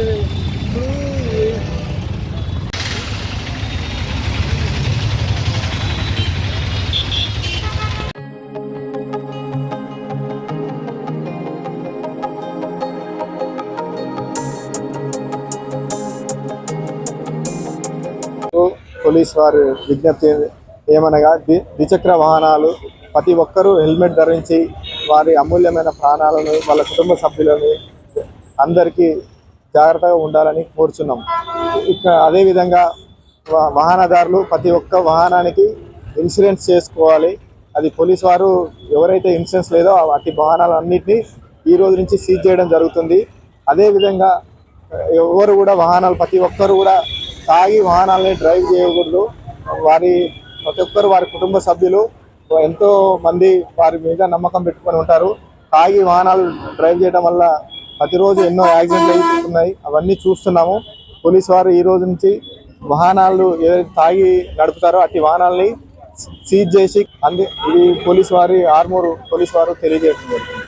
Police వారి విజ్ఞప్తి ఏమనగా ద్విచక్ర వాహనాలు ప్రతి ఒక్కరూ హెల్మెట్ ధరించి వారి అమూల్యమైన ప్రాణాలను వాళ్ళ కుటుంబ సభ్యులను అందరికీ జాగ్రత్తగా ఉండాలని కోరుచున్నాం. ఇక అదేవిధంగా వాహనదారులు ప్రతి ఒక్క వాహనానికి ఇన్సూరెన్స్ చేసుకోవాలి. అది పోలీస్ వారు ఎవరైతే ఇన్సూరెన్స్ లేదో వాటి వాహనాలన్నింటినీ ఈ రోజు నుంచి సీజ్ చేయడం జరుగుతుంది. అదేవిధంగా ఎవరు కూడా వాహనాలు ప్రతి ఒక్కరు కూడా తాగి వాహనాలని డ్రైవ్ చేయకూడదు. ప్రతి ఒక్కరు వారి కుటుంబ సభ్యులు ఎంతో మంది వారి మీద నమ్మకం పెట్టుకొని ఉంటారు. తాగి వాహనాలు డ్రైవ్ చేయడం వల్ల ప్రతిరోజు ఎన్నో యాక్సిడెంట్లు అవుతున్నాయి. అవన్నీ చూస్తున్నాము. పోలీసు వారు ఈ రోజు నుంచి వాహనాలు ఏదైతే తాగి నడుపుతారో అట్టి వాహనాలని సీజ్ చేసి ఇది పోలీసు వారి ఆర్మూరు పోలీసు వారు తెలియజేస్తున్నారు.